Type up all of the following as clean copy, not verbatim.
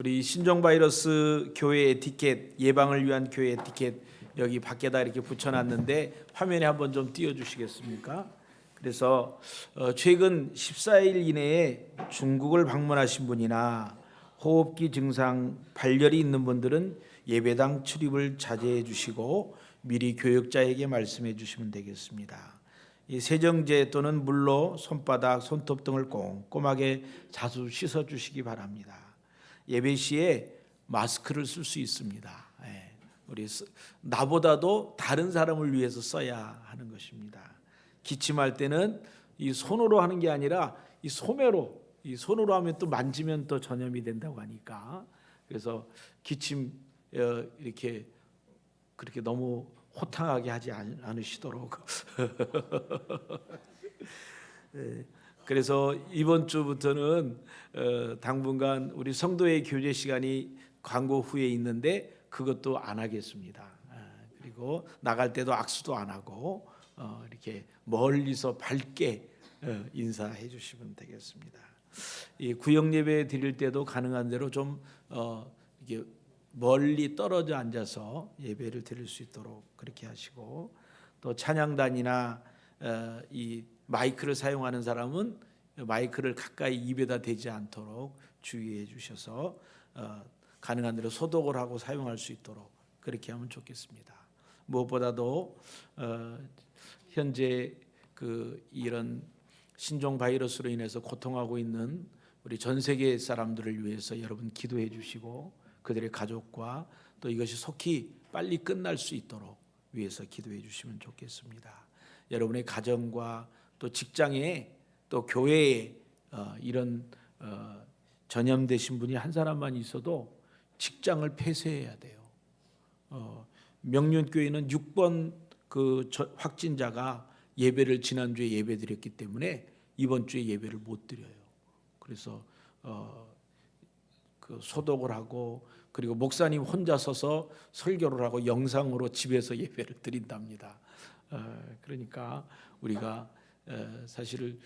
우리 신종바이러스 교회 에티켓, 예방을 위한 교회 에티켓 여기 밖에다 이렇게 붙여놨는데 화면에 한번 좀 띄워주시겠습니까? 그래서 최근 14일 이내에 중국을 방문하신 분이나 호흡기 증상, 발열이 있는 분들은 예배당 출입을 자제해 주시고 미리 교역자에게 말씀해 주시면 되겠습니다. 이 세정제 또는 물로 손바닥, 손톱 등을 꼼꼼하게 자주 씻어 주시기 바랍니다. 예배 시에 마스크를 쓸 수 있습니다. 우리 나보다도 다른 사람을 위해서 써야 하는 것입니다. 기침할 때는 이 손으로 하는 게 아니라 이 소매로, 이 손으로 하면 또 만지면 또 전염이 된다고 하니까, 그래서 기침 이렇게 그렇게 너무 호탕하게 하지 않으시도록. 그래서 이번 주부터는 당분간 우리 성도의 교제 시간이 광고 후에 있는데 그것도 안 하겠습니다. 그리고 나갈 때도 악수도 안 하고 이렇게 멀리서 밝게 인사해 주시면 되겠습니다. 이 구역 예배 드릴 때도 가능한 대로 좀 이게 멀리 떨어져 앉아서 예배를 드릴 수 있도록 그렇게 하시고, 또 찬양단이나 이 마이크를 사용하는 사람은 마이크를 가까이 입에다 대지 않도록 주의해 주셔서 가능한 대로 소독을 하고 사용할 수 있도록 그렇게 하면 좋겠습니다. 무엇보다도 현재 이런 신종 바이러스로 인해서 고통하고 있는 우리 전 세계 사람들을 위해서 여러분 기도해 주시고, 그들의 가족과 또 이것이 속히 빨리 끝날 수 있도록 위해서 기도해 주시면 좋겠습니다. 여러분의 가정과 또 직장에 또 교회에 이런 전염되신 분이 한 사람만 있어도 직장을 폐쇄해야 돼요. 명륜교회는 6번 확진자가 예배를 지난주에 예배드렸기 때문에 이번 주에 예배를 못 드려요. 그래서 소독을 하고, 그리고 목사님 혼자 서서 설교를 하고 영상으로 집에서 예배를 드린답니다. 그러니까 우리가 사실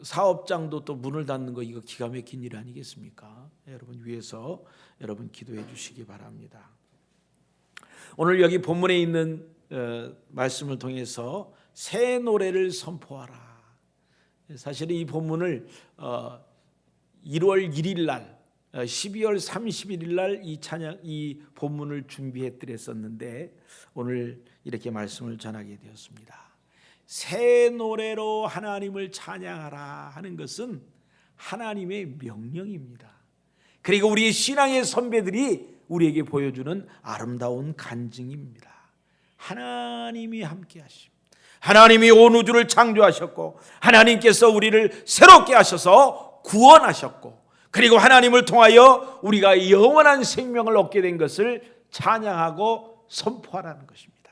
사업장도 또 문을 닫는 거 이거 기가 막힌 일 아니겠습니까? 여러분 위해서 여러분 기도해 주시기 바랍니다. 오늘 여기 본문에 있는 말씀을 통해서 새 노래를 선포하라. 사실은 이 본문을 1월 1일 날 12월 31일 날 이 본문을 준비했더랬었는데 오늘 이렇게 말씀을 전하게 되었습니다. 새 노래로 하나님을 찬양하라 하는 것은 하나님의 명령입니다. 그리고 우리의 신앙의 선배들이 우리에게 보여주는 아름다운 간증입니다. 하나님이 함께 하심, 하나님이 온 우주를 창조하셨고, 하나님께서 우리를 새롭게 하셔서 구원하셨고, 그리고 하나님을 통하여 우리가 영원한 생명을 얻게 된 것을 찬양하고 선포하라는 것입니다.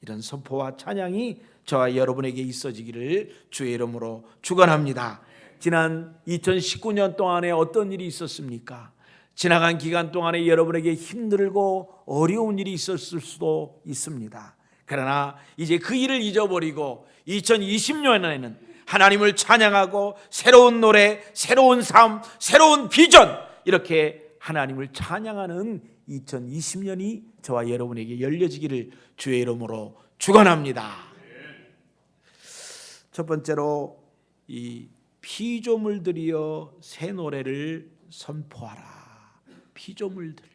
이런 선포와 찬양이 저와 여러분에게 있어지기를 주의 이름으로 축원합니다. 지난 2019년 동안에 어떤 일이 있었습니까? 지나간 기간 동안에 여러분에게 힘들고 어려운 일이 있었을 수도 있습니다. 그러나 이제 그 일을 잊어버리고 2020년에는 하나님을 찬양하고 새로운 노래, 새로운 삶, 새로운 비전, 이렇게 하나님을 찬양하는 2020년이 저와 여러분에게 열려지기를 주의 이름으로 축원합니다. 첫 번째로 이 피조물들이여 새 노래를 선포하라. 피조물들.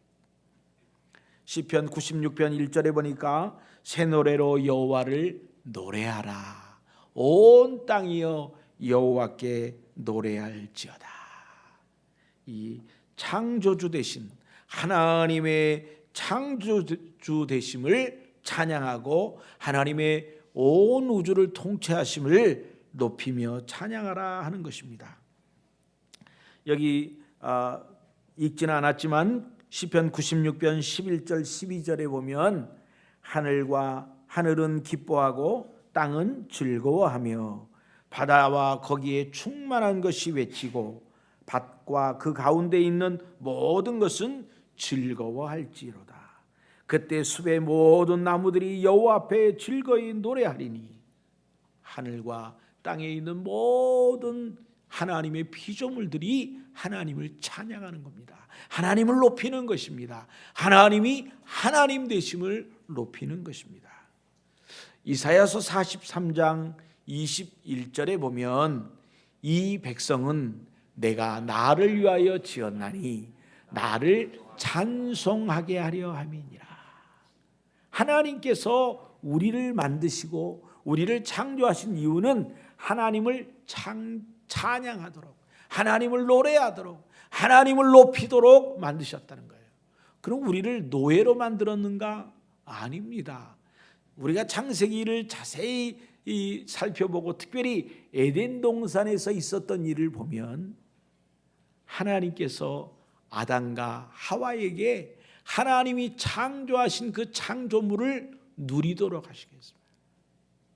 시편 96편 1절에 보니까 새 노래로 여호와를 노래하라. 온 땅이여 여호와께 노래할지어다. 이 창조주 되신 하나님의 창조주 되심을 찬양하고 하나님의 온 우주를 통치하심을 높이며 찬양하라 하는 것입니다. 여기 읽지는 않았지만 시편 96편 11절 12절에 보면 하늘은 기뻐하고 땅은 즐거워하며 바다와 거기에 충만한 것이 외치고 밭과 그 가운데 있는 모든 것은 즐거워할지로다. 그때 숲의 모든 나무들이 여호와 앞에 즐거이 노래하리니 하늘과 땅에 있는 모든 하나님의 피조물들이 하나님을 찬양하는 겁니다. 하나님을 높이는 것입니다. 하나님이 하나님 되심을 높이는 것입니다. 이사야서 43장 21절에 보면 이 백성은 내가 나를 위하여 지었나니 나를 찬송하게 하려 함이니라. 하나님께서 우리를 만드시고 우리를 창조하신 이유는 하나님을 찬양하도록, 하나님을 노래하도록, 하나님을 높이도록 만드셨다는 거예요. 그럼 우리를 노예로 만들었는가? 아닙니다. 우리가 창세기를 자세히 살펴보고 특별히 에덴 동산에서 있었던 일을 보면 하나님께서 아담과 하와에게 하나님이 창조하신 그 창조물을 누리도록 하시겠습니다.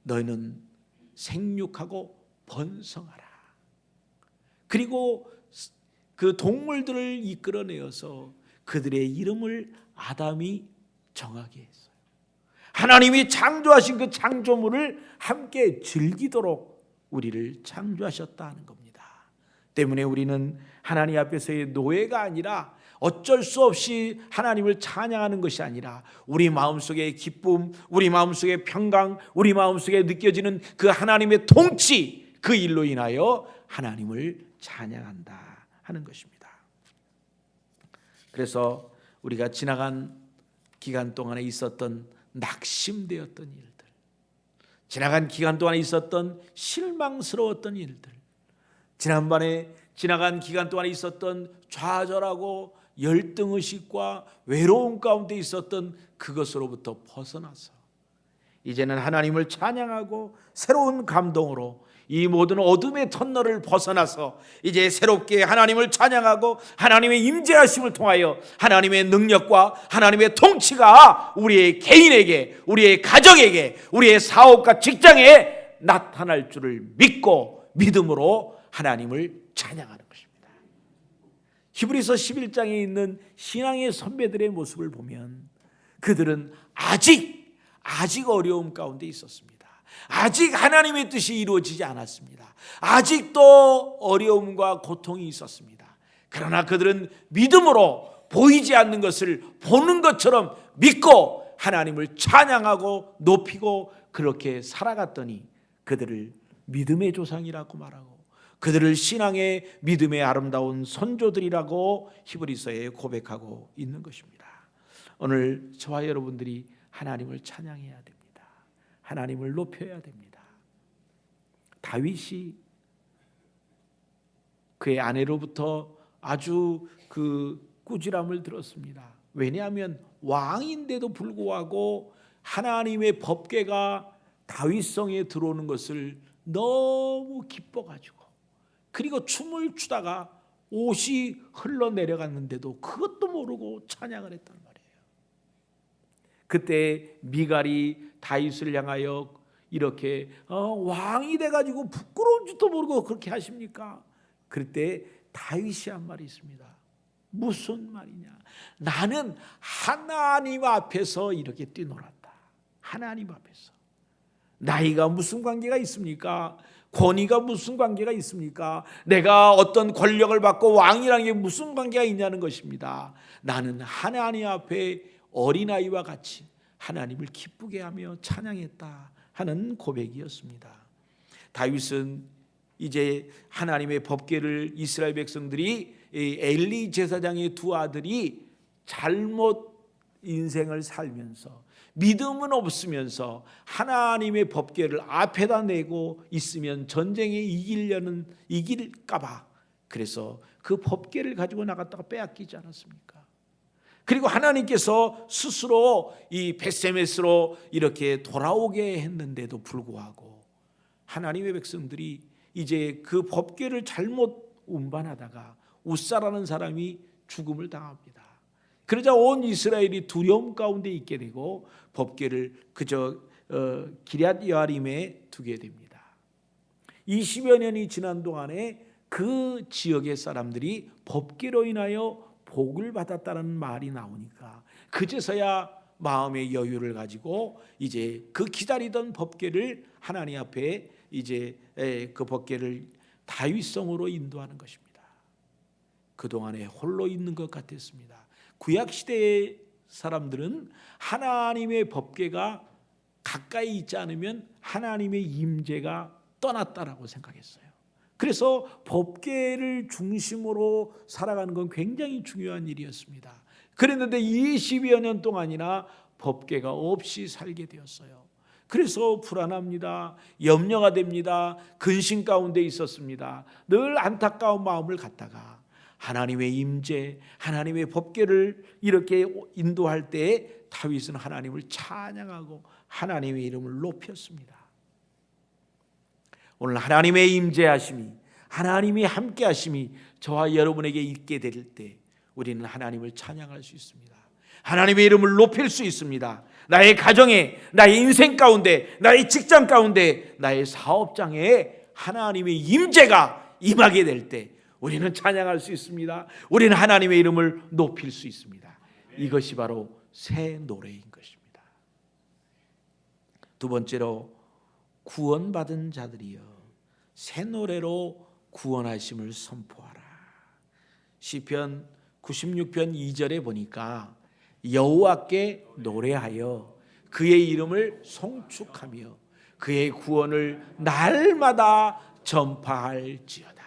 너희는 생육하고 번성하라. 그리고 그 동물들을 이끌어내어서 그들의 이름을 아담이 정하게 했어요. 하나님이 창조하신 그 창조물을 함께 즐기도록 우리를 창조하셨다는 겁니다. 때문에 우리는 하나님 앞에서의 노예가 아니라 어쩔 수 없이 하나님을 찬양하는 것이 아니라 우리 마음속의 기쁨, 우리 마음속의 평강, 우리 마음속에 느껴지는 그 하나님의 통치, 그 일로 인하여 하나님을 찬양한다 하는 것입니다. 그래서 우리가 지나간 기간 동안에 있었던 낙심되었던 일들, 지나간 기간 동안에 있었던 실망스러웠던 일들, 지나간 기간 동안에 있었던 좌절하고 열등의식과 외로움 가운데 있었던 그것으로부터 벗어나서 이제는 하나님을 찬양하고 새로운 감동으로 이 모든 어둠의 터널을 벗어나서 이제 새롭게 하나님을 찬양하고 하나님의 임재하심을 통하여 하나님의 능력과 하나님의 통치가 우리의 개인에게, 우리의 가정에게, 우리의 사업과 직장에 나타날 줄을 믿고 믿음으로 하나님을 찬양하는 것입니다. 히브리서 11장에 있는 신앙의 선배들의 모습을 보면 그들은 아직 어려움 가운데 있었습니다. 아직 하나님의 뜻이 이루어지지 않았습니다. 아직도 어려움과 고통이 있었습니다. 그러나 그들은 믿음으로 보이지 않는 것을 보는 것처럼 믿고 하나님을 찬양하고 높이고 그렇게 살아갔더니 그들을 믿음의 조상이라고 말하고 그들을 신앙의 믿음의 아름다운 선조들이라고 히브리서에 고백하고 있는 것입니다. 오늘 저와 여러분들이 하나님을 찬양해야 됩니다. 하나님을 높여야 됩니다. 다윗이 그의 아내로부터 아주 그 꾸지람을 들었습니다. 왜냐하면 왕인데도 불구하고 하나님의 법궤가 다윗성에 들어오는 것을 너무 기뻐가지고 그리고 춤을 추다가 옷이 흘러내려갔는데도 그것도 모르고 찬양을 했단 말이에요. 그때 미갈이 다윗을 향하여 이렇게 왕이 돼가지고 부끄러운 줄도 모르고 그렇게 하십니까? 그때 다윗이 한 말이 있습니다. 무슨 말이냐? 나는 하나님 앞에서 이렇게 뛰놀았다. 하나님 앞에서. 나이가 무슨 관계가 있습니까? 권위가 무슨 관계가 있습니까? 내가 어떤 권력을 받고 왕이라는 게 무슨 관계가 있냐는 것입니다. 나는 하나님 앞에 어린아이와 같이 하나님을 기쁘게 하며 찬양했다 하는 고백이었습니다. 다윗은 이제 하나님의 법궤를 이스라엘 백성들이 엘리 제사장의 두 아들이 잘못 인생을 살면서 믿음은 없으면서 하나님의 법궤를 앞에다 내고 있으면 전쟁에 이길까 봐 그래서 그 법궤를 가지고 나갔다가 빼앗기지 않았습니까? 그리고 하나님께서 스스로 이 벳세메스로 이렇게 돌아오게 했는데도 불구하고 하나님의 백성들이 이제 그 법궤를 잘못 운반하다가 웃사라는 사람이 죽음을 당합니다. 그러자 온 이스라엘이 두려움 가운데 있게 되고 법궤를 그저 기럇 여아림에 두게 됩니다. 20여 년이 지난 동안에 그 지역의 사람들이 법궤로 인하여 복을 받았다는 말이 나오니까 그제서야 마음의 여유를 가지고 이제 그 기다리던 법궤를 하나님 앞에 이제 그 법궤를 다윗성으로 인도하는 것입니다. 그동안에 홀로 있는 것 같았습니다. 구약시대의 사람들은 하나님의 법궤가 가까이 있지 않으면 하나님의 임재가 떠났다라고 생각했어요. 그래서 법궤를 중심으로 살아가는 건 굉장히 중요한 일이었습니다. 그랬는데 20여 년 동안이나 법궤가 없이 살게 되었어요. 그래서 불안합니다. 염려가 됩니다. 근심 가운데 있었습니다. 늘 안타까운 마음을 갖다가 하나님의 임재, 하나님의 법궤를 이렇게 인도할 때에 다윗은 하나님을 찬양하고 하나님의 이름을 높였습니다. 오늘 하나님의 임재하심이, 하나님이 함께하심이 저와 여러분에게 있게 될 때 우리는 하나님을 찬양할 수 있습니다. 하나님의 이름을 높일 수 있습니다. 나의 가정에, 나의 인생 가운데, 나의 직장 가운데, 나의 사업장에 하나님의 임재가 임하게 될 때 우리는 찬양할 수 있습니다. 우리는 하나님의 이름을 높일 수 있습니다. 이것이 바로 새 노래인 것입니다. 두 번째로, 구원받은 자들이여 새 노래로 구원하심을 선포하라. 시편 96편 2절에 보니까 여호와께 노래하여 그의 이름을 송축하며 그의 구원을 날마다 전파할지어다.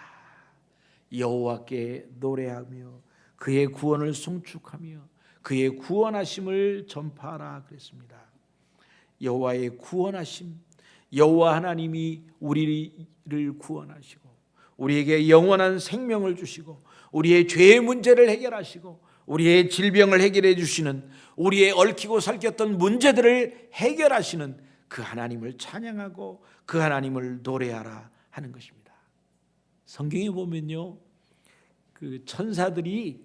여호와께 노래하며 그의 구원을 송축하며 그의 구원하심을 전파하라 그랬습니다. 여호와의 구원하심, 여호와 하나님이 우리를 구원하시고 우리에게 영원한 생명을 주시고 우리의 죄의 문제를 해결하시고 우리의 질병을 해결해 주시는, 우리의 얽히고 설켰던 문제들을 해결하시는 그 하나님을 찬양하고 그 하나님을 노래하라 하는 것입니다. 성경에 보면요, 그 천사들이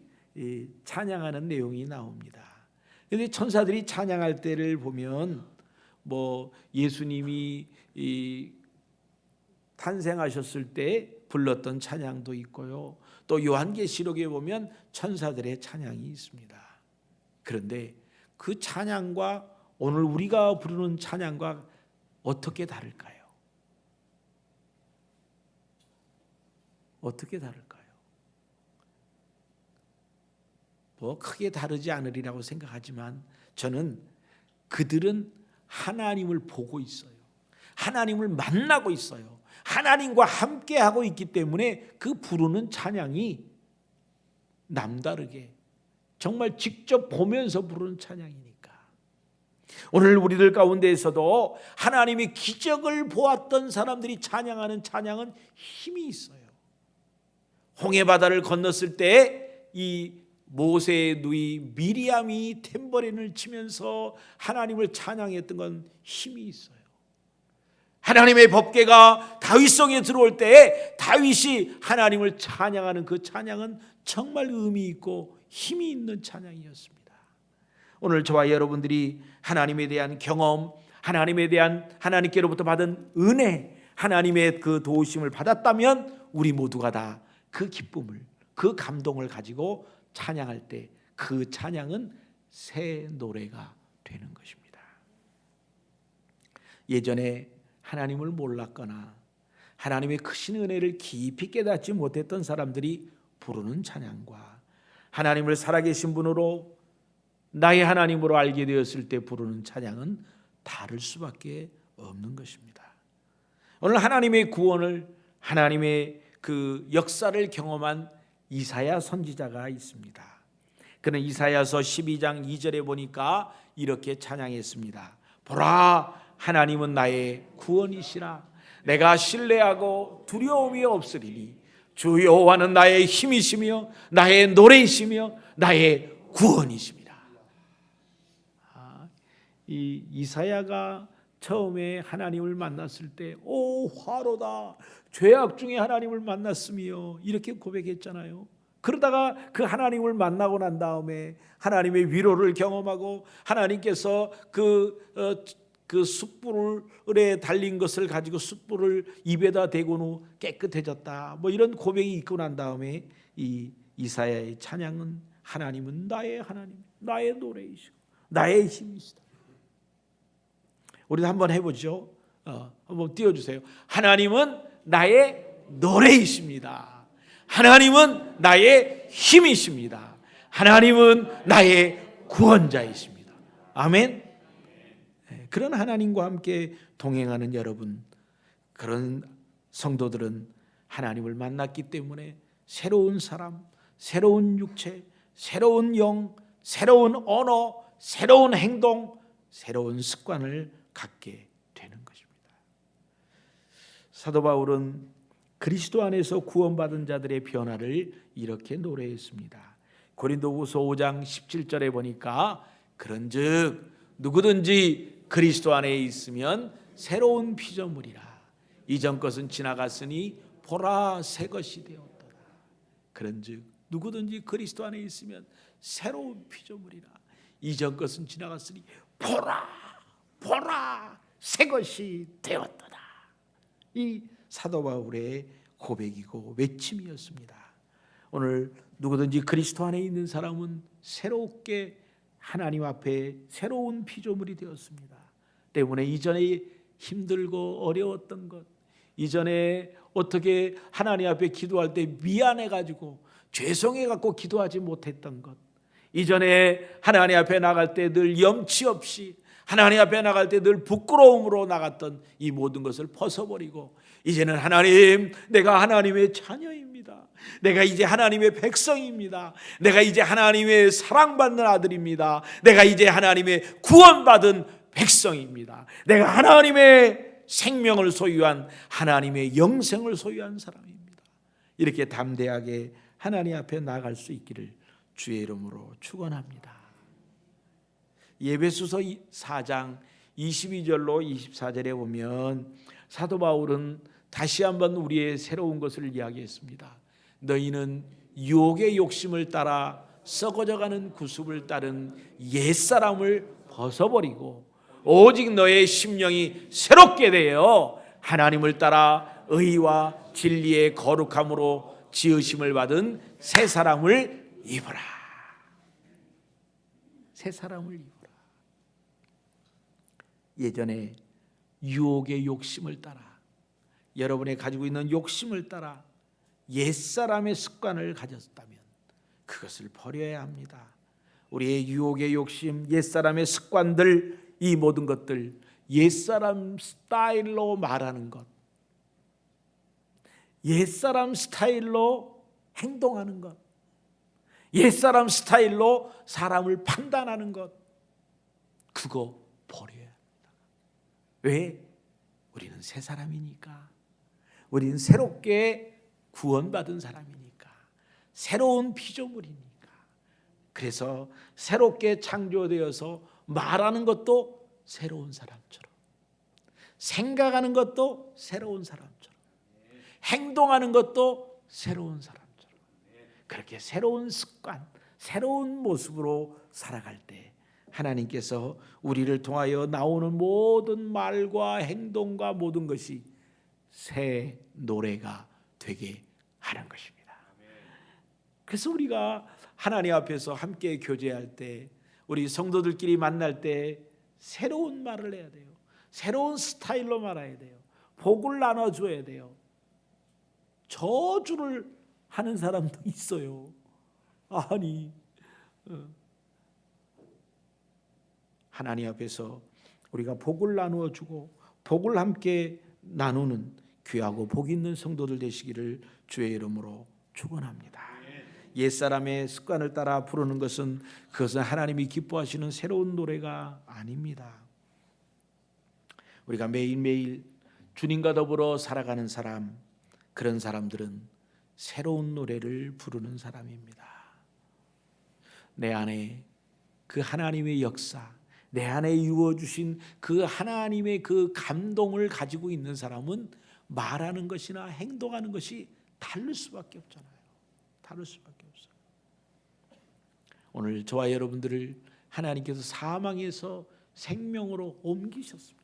찬양하는 내용이 나옵니다. 그런데 천사들이 찬양할 때를 보면 뭐 예수님이 탄생하셨을 때 불렀던 찬양도 있고요. 또 요한계시록에 보면 천사들의 찬양이 있습니다. 그런데 그 찬양과 오늘 우리가 부르는 찬양과 어떻게 다를까요? 어떻게 다를까요? 뭐 크게 다르지 않으리라고 생각하지만 저는 그들은 하나님을 보고 있어요. 하나님을 만나고 있어요. 하나님과 함께하고 있기 때문에 그 부르는 찬양이 남다르게 정말 직접 보면서 부르는 찬양이니까. 오늘 우리들 가운데에서도 하나님의 기적을 보았던 사람들이 찬양하는 찬양은 힘이 있어요. 홍해바다를 건넜을 때 이 모세의 누이 미리암이 탬버린을 치면서 하나님을 찬양했던 건 힘이 있어요. 하나님의 법궤가 다윗성에 들어올 때에 다윗이 하나님을 찬양하는 그 찬양은 정말 의미 있고 힘이 있는 찬양이었습니다. 오늘 저와 여러분들이 하나님에 대한 경험, 하나님에 대한 하나님께로부터 받은 은혜, 하나님의 그 도우심을 받았다면 우리 모두가 다 그 기쁨을, 그 감동을 가지고 찬양할 때 그 찬양은 새 노래가 되는 것입니다. 예전에 하나님을 몰랐거나 하나님의 크신 은혜를 깊이 깨닫지 못했던 사람들이 부르는 찬양과 하나님을 살아계신 분으로 나의 하나님으로 알게 되었을 때 부르는 찬양은 다를 수밖에 없는 것입니다. 오늘 하나님의 구원을, 하나님의 그 역사를 경험한 이사야 선지자가 있습니다. 그는 이사야서 12장 2절에 보니까 이렇게 찬양했습니다. 보라, 하나님은 나의 구원이시라. 내가 신뢰하고 두려움이 없으리니 주 여호와는 나의 힘이시며 나의 노래이시며 나의 구원이십니다. 이 이사야가 처음에 하나님을 만났을 때 화로다, 죄악 중에 하나님을 만났으며 이렇게 고백했잖아요. 그러다가 그 하나님을 만나고 난 다음에 하나님의 위로를 경험하고 하나님께서 그 숯불에 달린 것을 가지고 숯불을 입에다 대고 후 깨끗해졌다, 뭐 이런 고백이 있고 난 다음에 이 이사야의 찬양은 하나님은 나의 하나님, 나의 노래이시고 나의 힘이시다. 우리도 한번 해보죠. 한번 띄워주세요. 하나님은 나의 노래이십니다. 하나님은 나의 힘이십니다. 하나님은 나의 구원자이십니다. 아멘. 그런 하나님과 함께 동행하는 여러분, 그런 성도들은 하나님을 만났기 때문에 새로운 사람, 새로운 육체, 새로운 영, 새로운 언어, 새로운 행동, 새로운 습관을 갖게 되는 것입니다. 사도 바울은 그리스도 안에서 구원받은 자들의 변화를 이렇게 노래했습니다. 고린도후서 5장 17절에 보니까 그런즉 누구든지 그리스도 안에 있으면 새로운 피조물이라. 이전 것은 지나갔으니 보라 새 것이 되었더라. 그런즉 누구든지 그리스도 안에 있으면 새로운 피조물이라. 이전 것은 지나갔으니 보라 새 것이 되었더라. 이 사도 바울의 고백이고 외침이었습니다. 오늘 누구든지 그리스도 안에 있는 사람은 새롭게 하나님 앞에 새로운 피조물이 되었습니다. 때문에 이전에 힘들고 어려웠던 것, 이전에 어떻게 하나님 앞에 기도할 때 미안해가지고 죄송해갖고 기도하지 못했던 것, 이전에 하나님 앞에 나갈 때 늘 염치 없이 하나님 앞에 나갈 때 늘 부끄러움으로 나갔던 이 모든 것을 벗어버리고 이제는 하나님, 내가 하나님의 자녀입니다. 내가 이제 하나님의 백성입니다. 내가 이제 하나님의 사랑받는 아들입니다. 내가 이제 하나님의 구원받은 백성입니다. 내가 하나님의 생명을 소유한, 하나님의 영생을 소유한 사람입니다. 이렇게 담대하게 하나님 앞에 나갈 수 있기를 주의 이름으로 축원합니다. 에베소서 4장 22절로 24절에 보면 사도 바울은 다시 한번 우리의 새로운 것을 이야기했습니다. 너희는 유혹의 욕심을 따라 썩어져가는 구습을 따른 옛사람을 벗어버리고 오직 너의 심령이 새롭게 되어 하나님을 따라 의와 진리의 거룩함으로 지으심을 받은 새 사람을 입으라. 새 사람을 입으라. 예전에 유혹의 욕심을 따라, 여러분이 가지고 있는 욕심을 따라 옛사람의 습관을 가졌다면 그것을 버려야 합니다. 우리의 유혹의 욕심, 옛사람의 습관들, 이 모든 것들, 옛사람 스타일로 말하는 것, 옛사람 스타일로 행동하는 것, 옛사람 스타일로 사람을 판단하는 것, 그거 버려야 합니다. 왜? 우리는 새 사람이니까. 우리는 새롭게 구원받은 사람이니까. 새로운 피조물이니까. 그래서 새롭게 창조되어서 말하는 것도 새로운 사람처럼, 생각하는 것도 새로운 사람처럼, 행동하는 것도 새로운 사람처럼, 그렇게 새로운 습관, 새로운 모습으로 살아갈 때 하나님께서 우리를 통하여 나오는 모든 말과 행동과 모든 것이 새 노래가 되게 하는 것입니다. 그래서 우리가 하나님 앞에서 함께 교제할 때, 우리 성도들끼리 만날 때 새로운 말을 해야 돼요. 새로운 스타일로 말해야 돼요. 복을 나눠줘야 돼요. 저주를 하는 사람도 있어요. 아니, 하나님 앞에서 우리가 복을 나누어 주고 복을 함께 나누는 귀하고 복 있는 성도들 되시기를 주의 이름으로 축원합니다. 옛사람의 습관을 따라 부르는 것은, 그것은 하나님이 기뻐하시는 새로운 노래가 아닙니다. 우리가 매일매일 주님과 더불어 살아가는 사람, 그런 사람들은 새로운 노래를 부르는 사람입니다. 내 안에 그 하나님의 역사, 내 안에 이루어주신 그 하나님의 그 감동을 가지고 있는 사람은 말하는 것이나 행동하는 것이 다를 수밖에 없잖아요. 다를 수밖에 없어요. 오늘 저와 여러분들을 하나님께서 사망에서 생명으로 옮기셨습니다.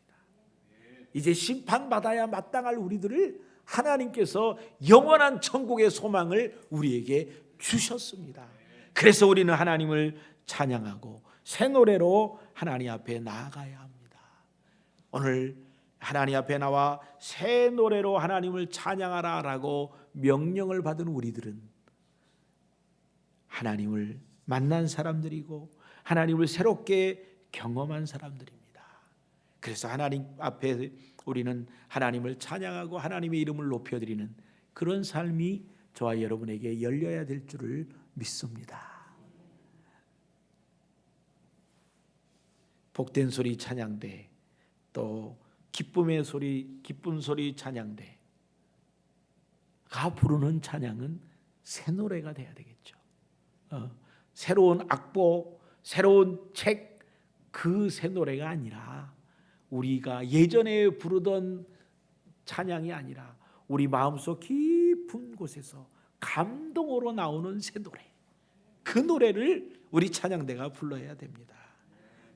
이제 심판받아야 마땅할 우리들을 하나님께서 영원한 천국의 소망을 우리에게 주셨습니다. 그래서 우리는 하나님을 찬양하고 새 노래로 하나님 앞에 나아가야 합니다. 오늘 하나님 앞에 나와 새 노래로 하나님을 찬양하라라고 명령을 받은 우리들은 하나님을 만난 사람들이고 하나님을 새롭게 경험한 사람들입니다. 그래서 하나님 앞에 우리는 하나님을 찬양하고 하나님의 이름을 높여드리는 그런 삶이 저와 여러분에게 열려야 될 줄을 믿습니다. 복된 소리 찬양대, 또 기쁨의 소리, 기쁜 소리 찬양대가 부르는 찬양은 새 노래가 돼야 되겠죠. 새로운 악보, 새로운 책, 그 새 노래가 아니라 우리가 예전에 부르던 찬양이 아니라 우리 마음속 깊은 곳에서 감동으로 나오는 새 노래, 그 노래를 우리 찬양대가 불러야 됩니다.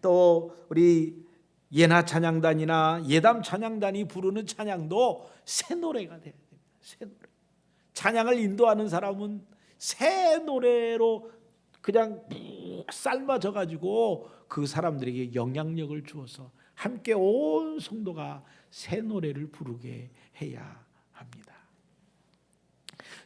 또 우리 예나 찬양단이나 예담 찬양단이 부르는 찬양도 새 노래가 돼야 됩니다. 새 노래. 찬양을 인도하는 사람은 새 노래로 그냥 삶아져 가지고 그 사람들에게 영향력을 주어서 함께 온 성도가 새 노래를 부르게 해야 합니다.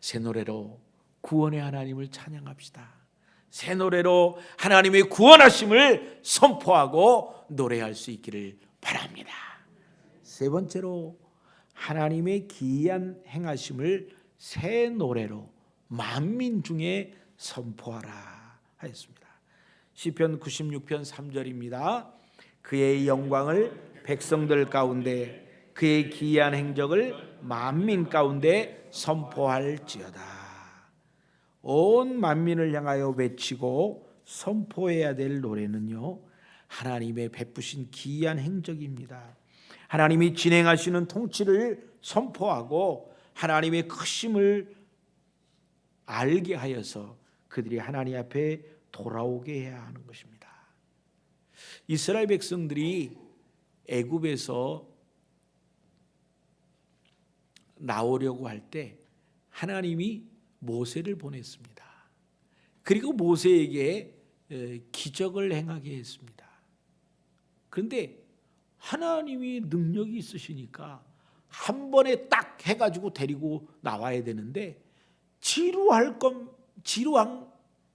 새 노래로 구원의 하나님을 찬양합시다. 새 노래로 하나님의 구원하심을 선포하고 노래할 수 있기를 바랍니다. 세 번째로 하나님의 기이한 행하심을 새 노래로 만민 중에 선포하라 하였습니다. 시편 96편 3절입니다. 그의 영광을 백성들 가운데 그의 기이한 행적을 만민 가운데 선포할지어다. 온 만민을 향하여 외치고 선포해야 될 노래는요, 하나님의 베푸신 기이한 행적입니다. 하나님이 진행하시는 통치를 선포하고 하나님의 크심을 알게 하여서 그들이 하나님 앞에 돌아오게 해야 하는 것입니다. 이스라엘 백성들이 애굽에서 나오려고 할 때 하나님이 모세를 보냈습니다. 그리고 모세에게 기적을 행하게 했습니다. 그런데 하나님이 능력이 있으시니까 한 번에 딱 해가지고 데리고 나와야 되는데 지루한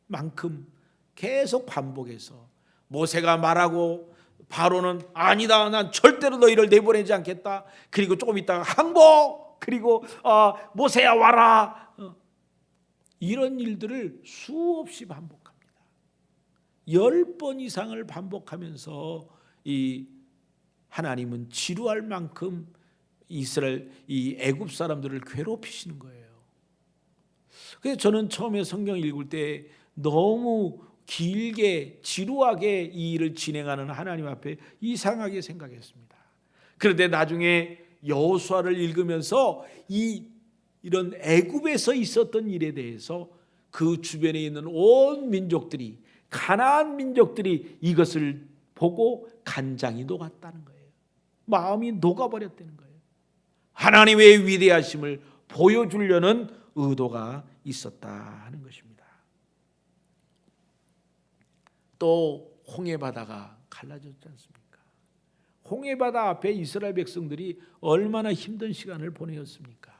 만큼 계속 반복해서 모세가 말하고 바로는 아니다, 난 절대로 너희를 내보내지 않겠다. 그리고 조금 있다가 항복, 그리고 모세야 와라. 이런 일들을 수없이 반복합니다. 10번 이상을 반복하면서 이 하나님은 지루할 만큼 이스라엘 이 애굽 사람들을 괴롭히시는 거예요. 그래서 저는 처음에 성경 읽을 때 너무 길게 지루하게 이 일을 진행하는 하나님 앞에 이상하게 생각했습니다. 그런데 나중에 여호수아를 읽으면서 이런 애굽에서 있었던 일에 대해서 그 주변에 있는 온 민족들이, 가나안 민족들이 이것을 보고 간장이 녹았다는 거예요. 마음이 녹아버렸다는 거예요. 하나님의 위대하심을 보여주려는 의도가 있었다 하는 것입니다. 또 홍해바다가 갈라졌지 않습니까? 홍해바다 앞에 이스라엘 백성들이 얼마나 힘든 시간을 보내었습니까?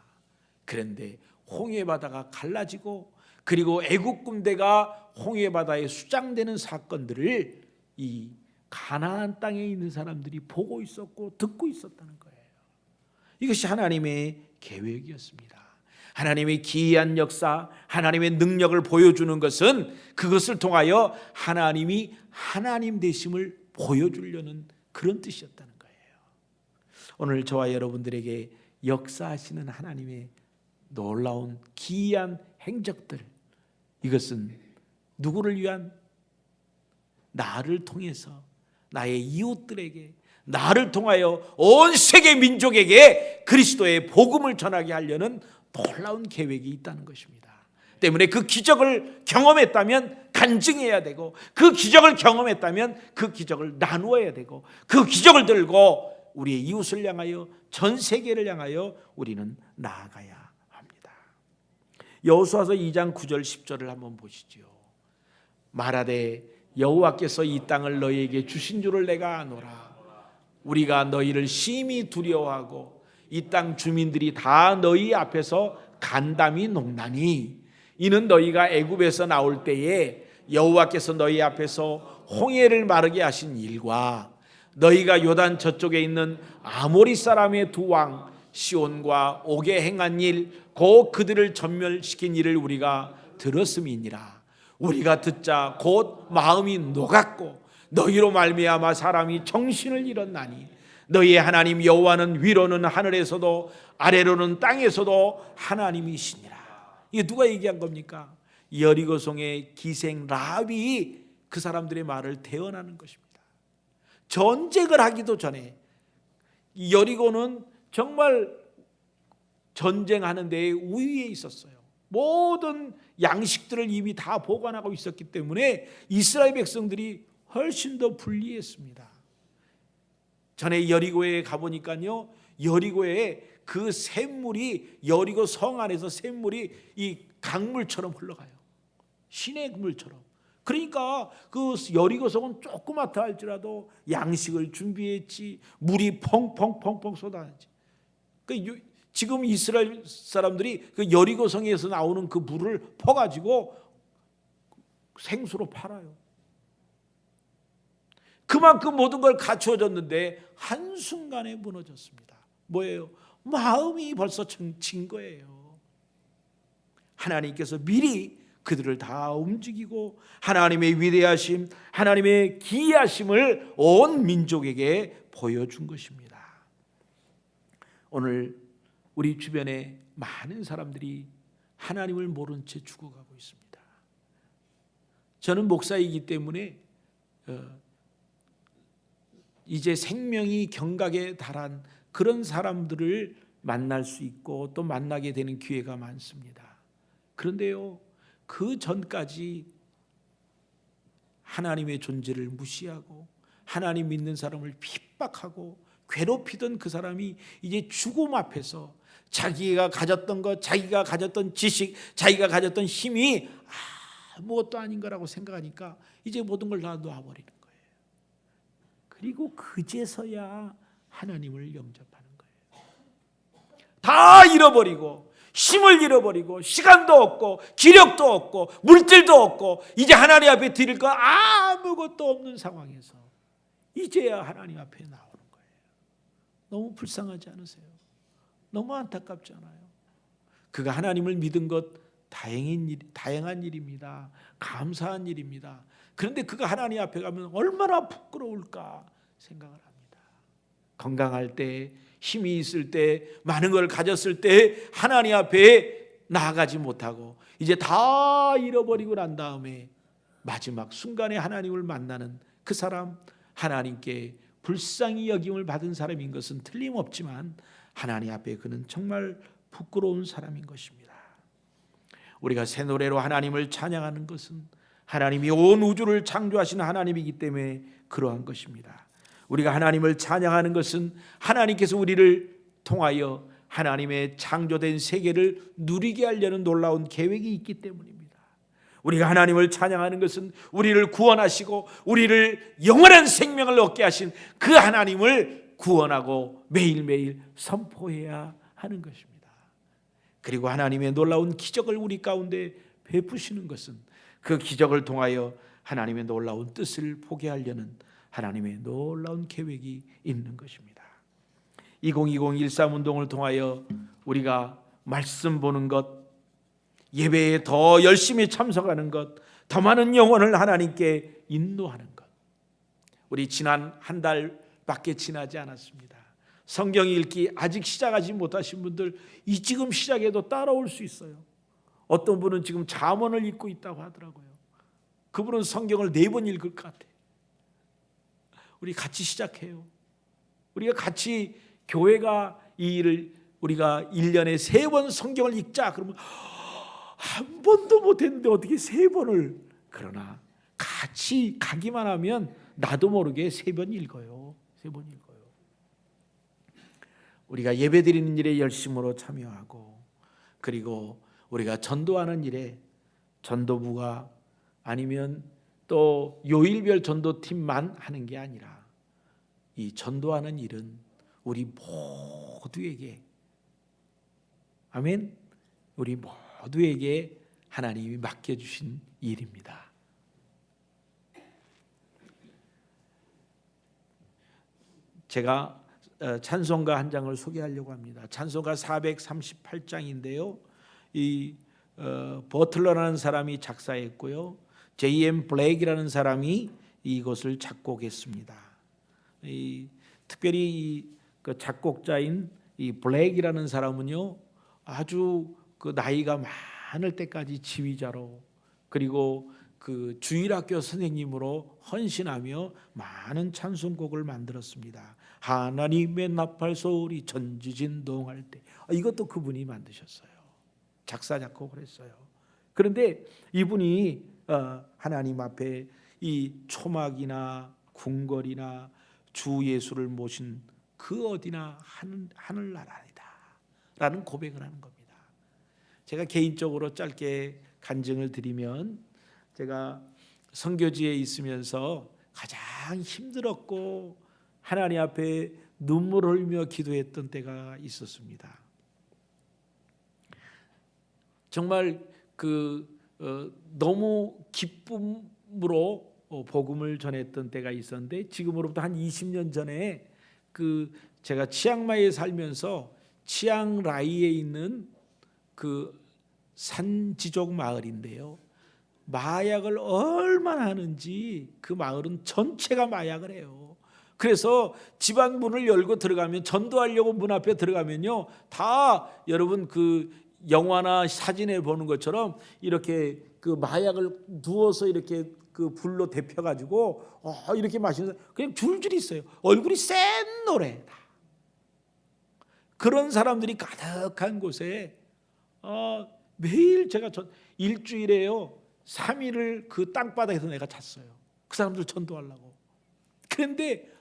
그런데 홍해바다가 갈라지고 그리고 애국 군대가 홍해바다에 수장되는 사건들을 이 가나안 땅에 있는 사람들이 보고 있었고 듣고 있었다는 거예요. 이것이 하나님의 계획이었습니다. 하나님의 기이한 역사, 하나님의 능력을 보여주는 것은 그것을 통하여 하나님이 하나님 되심을 보여주려는 그런 뜻이었다는 거예요. 오늘 저와 여러분들에게 역사하시는 하나님의 놀라운 기이한 행적들, 이것은 누구를 위한? 나를 통해서 나의 이웃들에게, 나를 통하여 온 세계 민족에게 그리스도의 복음을 전하게 하려는 놀라운 계획이 있다는 것입니다. 때문에 그 기적을 경험했다면 간증해야 되고, 그 기적을 경험했다면 그 기적을 나누어야 되고, 그 기적을 들고 우리의 이웃을 향하여, 전 세계를 향하여 우리는 나아가야 합니다. 여호수아서 2장 9절 10절을 한번 보시죠. 말하되 여호와께서 이 땅을 너희에게 주신 줄을 내가 아노라. 우리가 너희를 심히 두려워하고 이 땅 주민들이 다 너희 앞에서 간담이 녹나니 이는 너희가 애굽에서 나올 때에 여호와께서 너희 앞에서 홍해를 마르게 하신 일과 너희가 요단 저쪽에 있는 아모리 사람의 두 왕 시온과 옥에 행한 일 곧 그들을 전멸시킨 일을 우리가 들었음이니라. 우리가 듣자 곧 마음이 녹았고 너희로 말미암아 사람이 정신을 잃었나니 너희의 하나님 여호와는 위로는 하늘에서도 아래로는 땅에서도 하나님이시니라. 이게 누가 얘기한 겁니까? 여리고성의 기생 라합이 그 사람들의 말을 대언하는 것입니다. 전쟁을 하기도 전에 여리고는 정말 전쟁하는 데에 우위에 있었어요. 모든 양식들을 이미 다 보관하고 있었기 때문에 이스라엘 백성들이 훨씬 더 불리했습니다. 전에 여리고에 가보니까요, 여리고에 그 샘물이 여리고 성 안에서 샘물이 이 강물처럼 흘러가요. 시내 물처럼. 그러니까 그 여리고 성은 조그맣다 할지라도 양식을 준비했지, 물이 펑펑펑펑 쏟아지지. 지금 이스라엘 사람들이 그 여리고 성에서 나오는 그 물을 퍼가지고 생수로 팔아요. 그만큼 모든 걸 갖추어졌는데 한순간에 무너졌습니다. 뭐예요? 마음이 벌써 진 거예요. 하나님께서 미리 그들을 다 움직이고 하나님의 위대하심, 하나님의 기이하심을 온 민족에게 보여준 것입니다. 오늘 우리 주변에 많은 사람들이 하나님을 모른 채 죽어가고 있습니다. 저는 목사이기 때문에 이제 생명이 경각에 달한 그런 사람들을 만날 수 있고 또 만나게 되는 기회가 많습니다. 그런데요, 그 전까지 하나님의 존재를 무시하고 하나님 믿는 사람을 핍박하고 괴롭히던 그 사람이 이제 죽음 앞에서 자기가 가졌던 것, 자기가 가졌던 지식, 자기가 가졌던 힘이 아무것도 아닌 거라고 생각하니까 이제 모든 걸 다 놓아버리는 거예요. 그리고 그제서야 하나님을 영접하는 거예요. 다 잃어버리고 힘을 잃어버리고 시간도 없고 기력도 없고 물질도 없고 이제 하나님 앞에 드릴 거 아무것도 없는 상황에서 이제야 하나님 앞에 나오는 거예요. 너무 불쌍하지 않으세요? 너무 안타깝지 않아요? 그가 하나님을 믿은 것 다행한 일입니다. 감사한 일입니다. 그런데 그가 하나님 앞에 가면 얼마나 부끄러울까 생각을 합니다. 건강할 때, 힘이 있을 때, 많은 걸 가졌을 때 하나님 앞에 나아가지 못하고 이제 다 잃어버리고 난 다음에 마지막 순간에 하나님을 만나는 그 사람, 하나님께 불쌍히 여김을 받은 사람인 것은 틀림없지만 하나님 앞에 그는 정말 부끄러운 사람인 것입니다. 우리가 새 노래로 하나님을 찬양하는 것은 하나님이 온 우주를 창조하신 하나님이기 때문에 그러한 것입니다. 우리가 하나님을 찬양하는 것은 하나님께서 우리를 통하여 하나님의 창조된 세계를 누리게 하려는 놀라운 계획이 있기 때문입니다. 우리가 하나님을 찬양하는 것은 우리를 구원하시고 우리를 영원한 생명을 얻게 하신 그 하나님을 구원하고 매일매일 선포해야 하는 것입니다. 그리고 하나님의 놀라운 기적을 우리 가운데 베푸시는 것은 그 기적을 통하여 하나님의 놀라운 뜻을 보게 하려는 하나님의 놀라운 계획이 있는 것입니다. 2020 13운동을 통하여 우리가 말씀 보는 것, 예배에 더 열심히 참석하는 것, 더 많은 영혼을 하나님께 인도하는 것. 우리 지난 한 달밖에 지나지 않았습니다. 성경 읽기 아직 시작하지 못하신 분들 이 지금 시작해도 따라올 수 있어요. 어떤 분은 지금 잠언을 읽고 있다고 하더라고요. 그분은 성경을 4번 읽을 것 같아요. 우리 같이 시작해요. 우리가 같이 교회가 이 일을 우리가 1년에 3번 성경을 읽자 그러면 한 번도 못했는데 어떻게 3번을, 그러나 같이 가기만 하면 나도 모르게 3번 읽어요. 3번 읽어요. 우리가 예배드리는 일에 열심으로 참여하고 그리고 우리가 전도하는 일에 전도부가 아니면 또 요일별 전도팀만 하는 게 아니라 이 전도하는 일은 우리 모두에게, 아멘, 우리 모두에게 하나님이 맡겨주신 일입니다. 제가 찬송가 한 장을 소개하려고 합니다. 찬송가 438장인데요. 이 버틀러라는 사람이 작사했고요. J.M. 블랙이라는 사람이 이것을 작곡했습니다. 특별히 그 작곡자인 이 블랙이라는 사람은요, 아주 그 나이가 많을 때까지 지휘자로, 그리고 그 주일학교 선생님으로 헌신하며 많은 찬송곡을 만들었습니다. 하나님의 나팔 소리 전지진동할 때, 이것도 그분이 만드셨어요. 작사 작곡을 했어요. 그런데 이분이 하나님 앞에 이 초막이나 궁궐이나 주 예수를 모신 그 어디나 하늘나라이다 라는 고백을 하는 겁니다. 제가 개인적으로 짧게 간증을 드리면, 제가 선교지에 있으면서 가장 힘들었고 하나님 앞에 눈물을 흘리며 기도했던 때가 있었습니다. 정말 너무 기쁨으로 복음을 전했던 때가 있었는데, 지금으로부터 한 20년 전에 제가 치앙마이에 살면서 치앙라이에 있는 그 산지족 마을인데요, 마약을 얼마나 하는지 그 마을은 전체가 마약을 해요. 그래서 집안 문을 열고 들어가면, 전도하려고 문 앞에 들어가면요, 다 여러분 그 영화나 사진에 보는 것처럼 이렇게 그 마약을 누워서 이렇게 그 불로 데펴가지고 이렇게 마시는, 그냥 줄줄이 있어요. 얼굴이 센 노래. 그런 사람들이 가득한 곳에 매일 제가 일주일에요 3일을 그 땅바닥에서 내가 잤어요. 그 사람들 전도하려고. 그런데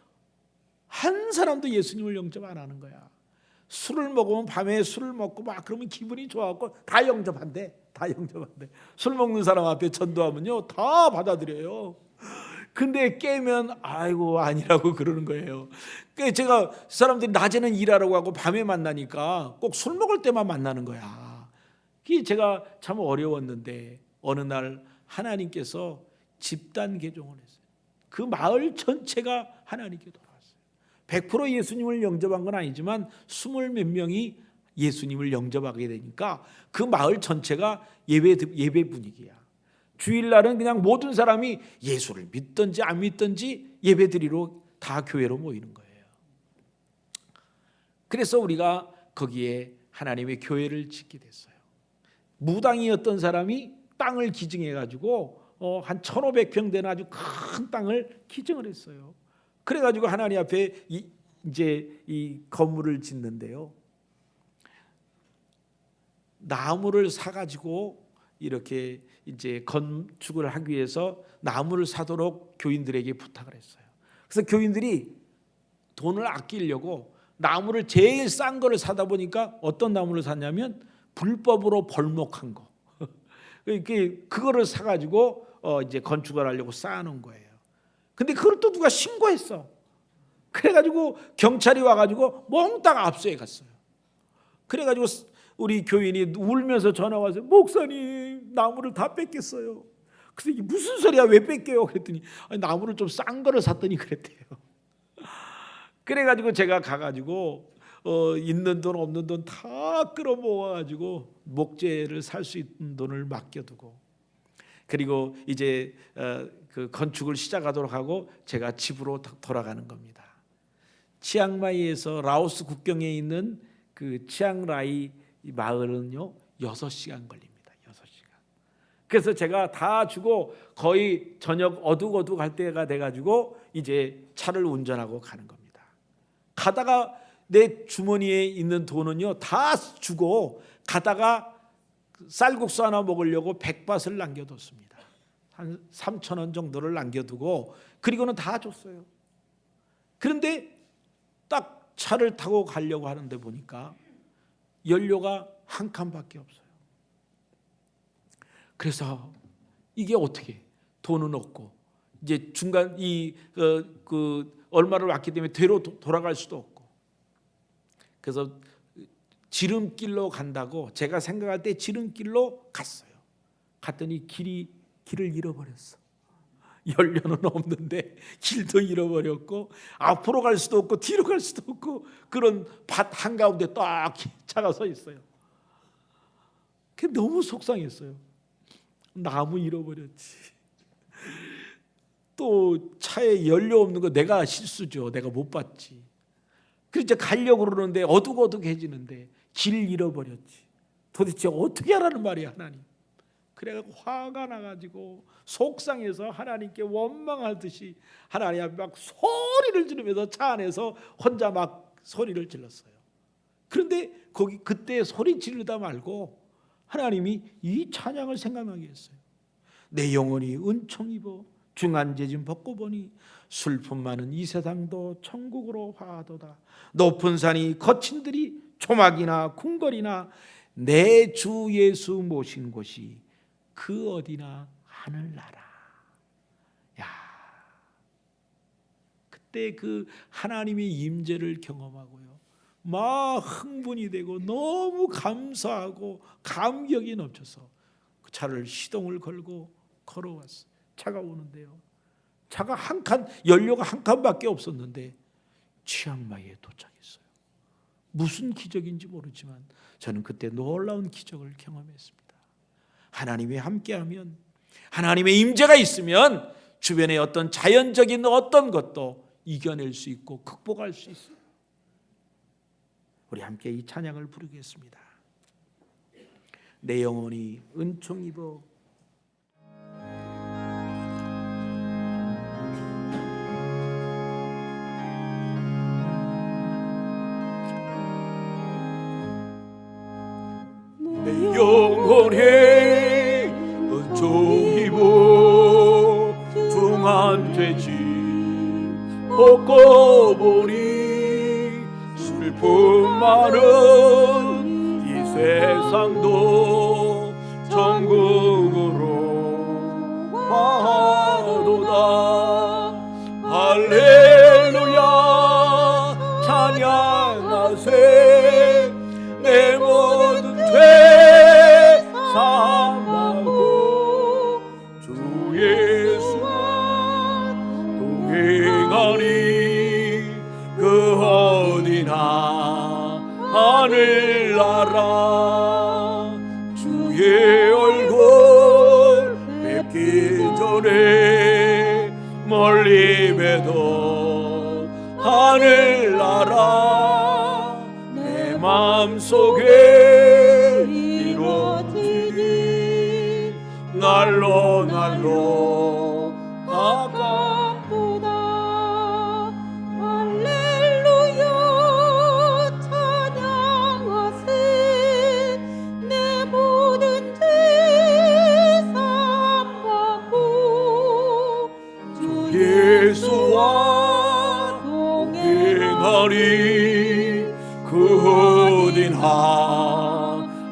한 사람도 예수님을 영접 안 하는 거야. 술을 먹으면, 밤에 술을 먹고 막 그러면 기분이 좋아갖고 다 영접한대. 다 영접한대. 술 먹는 사람 앞에 전도하면요 다 받아들여요. 근데 깨면 아이고 아니라고 그러는 거예요. 그러니까 제가 사람들이 낮에는 일하라고 하고 밤에 만나니까 꼭 술 먹을 때만 만나는 거야. 그게 제가 참 어려웠는데, 어느 날 하나님께서 집단 개종을 했어요. 그 마을 전체가 하나님께 돌아왔어요. 100% 예수님을 영접한 건 아니지만 20 몇 명이 예수님을 영접하게 되니까 그 마을 전체가 예배 분위기야. 주일날은 그냥 모든 사람이 예수를 믿든지 안 믿든지 예배 드리러 다 교회로 모이는 거예요. 그래서 우리가 거기에 하나님의 교회를 짓게 됐어요. 무당이었던 사람이 땅을 기증해 가지고 한 1,500평 되는 아주 큰 땅을 기증을 했어요. 그래 가지고 하나님 앞에 이제 이 건물을 짓는데요, 나무를 사 가지고 이렇게 이제 건축을 하기 위해서 나무를 사도록 교인들에게 부탁을 했어요. 그래서 교인들이 돈을 아끼려고 나무를 제일 싼 거를 사다 보니까 어떤 나무를 샀냐면 불법으로 벌목한 거. 그거를 사 가지고 이제 건축을 하려고 쌓아놓은 거예요. 근데 그걸 또 누가 신고했어. 그래가지고 경찰이 와가지고 몽땅 압수해 갔어요. 그래가지고 우리 교인이 울면서 전화 와서, 목사님 나무를 다 뺏겼어요. 그래서 이게 무슨 소리야, 왜 뺏겨요? 그랬더니 나무를 좀 싼 거를 샀더니 그랬대요. 그래가지고 제가 가가지고 있는 돈 없는 돈 다 끌어모아가지고 목재를 살 수 있는 돈을 맡겨두고, 그리고 이제 그 건축을 시작하도록 하고 제가 집으로 돌아가는 겁니다. 치앙마이에서 라오스 국경에 있는 그 치앙라이 마을은요 6시간 걸립니다. 6시간. 그래서 제가 다 주고 거의 저녁 어둑어둑 할 때가 돼가지고 이제 차를 운전하고 가는 겁니다. 가다가 내 주머니에 있는 돈은요 다 주고, 가다가 쌀국수 하나 먹으려고 100밭을 남겨뒀습니다. 한 3,000원 정도를 남겨두고, 그리고는 다 줬어요. 그런데 딱 차를 타고 가려고 하는데 보니까 연료가 한 칸밖에 없어요. 그래서 이게 어떻게, 돈은 없고 이제 중간 얼마를 왔기 때문에 되로 돌아갈 수도 없고, 그래서 지름길로 간다고 제가 생각할 때 지름길로 갔어요. 갔더니 길을 잃어버렸어. 연료는 없는데 길도 잃어버렸고, 앞으로 갈 수도 없고 뒤로 갈 수도 없고, 그런 밭 한가운데 딱 차가 서 있어요. 그게 너무 속상했어요. 나무 잃어버렸지. 또 차에 연료 없는 거 내가 실수죠. 내가 못 봤지. 그래서 이제 가려고 그러는데 어둑어둑해지는데 길 잃어버렸지. 도대체 어떻게 하라는 말이야, 하나님. 그래가지고 화가 나가지고 속상해서 하나님께 원망하듯이 하나님 앞에 막 소리를 지르면서 차 안에서 혼자 막 소리를 질렀어요. 그런데 그때 소리 지르다 말고 하나님이 이 찬양을 생각나게 했어요. 내 영혼이 은총 입어 중한죄짐 벗고 보니 슬픔 많은 이 세상도 천국으로 화하도다. 높은 산이 거친들이 조막이나 궁궐이나 내 주 예수 모신 곳이 그 어디나 하늘나라. 야, 그때 그 하나님의 임재를 경험하고요, 막 흥분이 되고 너무 감사하고 감격이 넘쳐서 그 차를 시동을 걸고 걸어왔어요. 차가 오는데요, 차가 한 칸, 연료가 한 칸밖에 없었는데 치앙마이에 도착했어요. 무슨 기적인지 모르지만 저는 그때 놀라운 기적을 경험했습니다. 하나님이 함께하면, 하나님의 임재가 있으면 주변의 어떤 자연적인 어떤 것도 이겨낼 수 있고 극복할 수 있어요. 우리 함께 이 찬양을 부르겠습니다. 내 영혼이 은총 입어 내 영혼이 은총 입어 중한죄짐 벗고 보니 슬픔 많은 이 세상도 천국으로 화하도다. 할렐루야 찬양하세. 내 모든 죄 사함하고 주 예수와 동행하리. 그 어디나 하늘나라. 주의 얼굴 뵙기 전에 멀리 뵈도 하늘나라. 내 마음속에 이루어지니 날로 날로 가깝도다. 할렐루야 찬양하세. 내 모든 죄 사함받고 주 예수와 동행하리. 그 어디나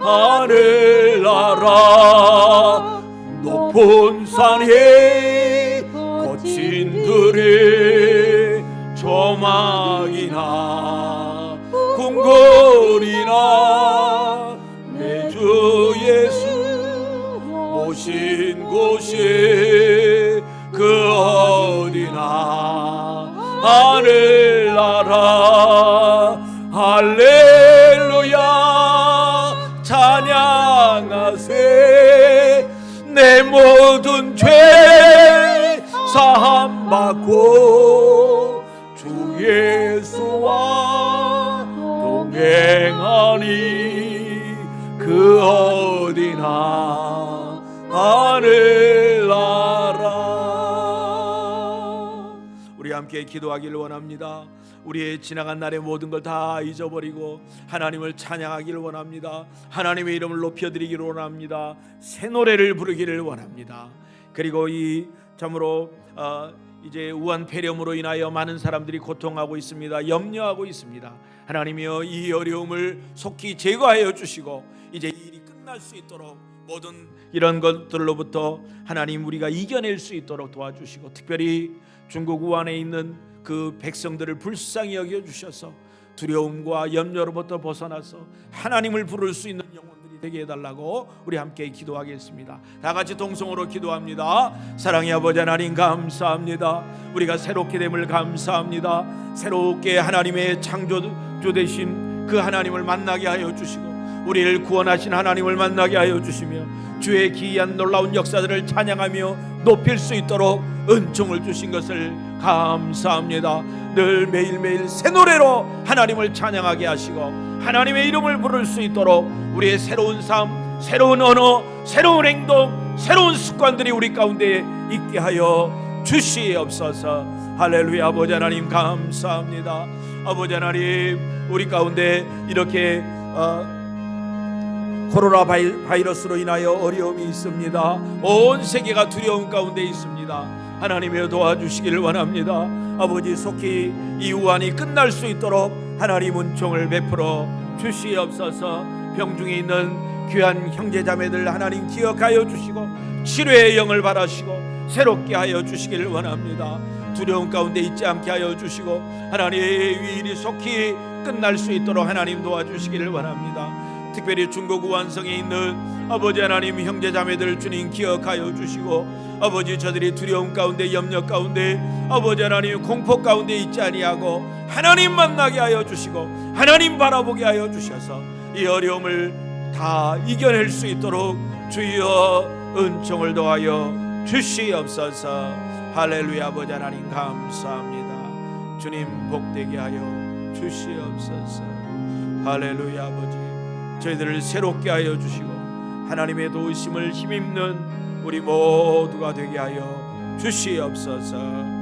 하늘나라. 높은 산에 거친 들에 조막이나 궁궐이나 내 주 예수 모신 곳이 그 어디나 하늘나라. 할렐루야 찬양하세. 내 모든 죄 사함받고 주 예수와 동행하니. 그 어디나 하늘나라. 우리 함께 기도하기를 원합니다. 우리의 지나간 날의 모든 걸 다 잊어버리고 하나님을 찬양하기를 원합니다. 하나님의 이름을 높여드리기를 원합니다. 새 노래를 부르기를 원합니다. 그리고 이 참으로 이제 우한 폐렴으로 인하여 많은 사람들이 고통하고 있습니다. 염려하고 있습니다. 하나님이여 이 어려움을 속히 제거하여 주시고 이제 이 일이 끝날 수 있도록 모든 이런 것들로부터 하나님 우리가 이겨낼 수 있도록 도와주시고, 특별히 중국 우한에 있는 그 백성들을 불쌍히 여겨주셔서 두려움과 염려로부터 벗어나서 하나님을 부를 수 있는 영혼들이 되게 해달라고 우리 함께 기도하겠습니다. 다 같이 동성으로 기도합니다. 사랑의 아버지 하나님, 감사합니다. 우리가 새롭게 됨을 감사합니다. 새롭게 하나님의 창조주 되신 그 하나님을 만나게 하여 주시고, 우리를 구원하신 하나님을 만나게 하여 주시며, 주의 기이한 놀라운 역사들을 찬양하며 높일 수 있도록 은총을 주신 것을 감사합니다. 늘 매일매일 새 노래로 하나님을 찬양하게 하시고 하나님의 이름을 부를 수 있도록 우리의 새로운 삶, 새로운 언어, 새로운 행동, 새로운 습관들이 우리 가운데 있게 하여 주시옵소서. 할렐루야. 아버지 하나님, 감사합니다. 아버지 하나님, 우리 가운데 이렇게 코로나 바이러스로 인하여 어려움이 있습니다. 온 세계가 두려움 가운데 있습니다. 하나님의 도와주시기를 원합니다. 아버지, 속히 이 우한이 끝날 수 있도록 하나님 은총을 베풀어 주시옵소서. 병중에 있는 귀한 형제자매들 하나님 기억하여 주시고 치료의 영을 바라시고 새롭게 하여 주시기를 원합니다. 두려움 가운데 있지 않게 하여 주시고 하나님 이 일이 속히 끝날 수 있도록 하나님 도와주시기를 원합니다. 특별히 중국 우한성에 있는 아버지 하나님 형제자매들 주님 기억하여 주시고, 아버지 저들이 두려움 가운데 염려 가운데 아버지 하나님 공포 가운데 있지 아니하고 하나님 만나게 하여 주시고 하나님 바라보게 하여 주셔서 이 어려움을 다 이겨낼 수 있도록 주여 은총을 더하여 주시옵소서. 할렐루야. 아버지 하나님 감사합니다. 주님 복되게 하여 주시옵소서. 할렐루야. 아버지, 저희들을 새롭게 하여 주시고 하나님의 도우심을 힘입는 우리 모두가 되게 하여 주시옵소서.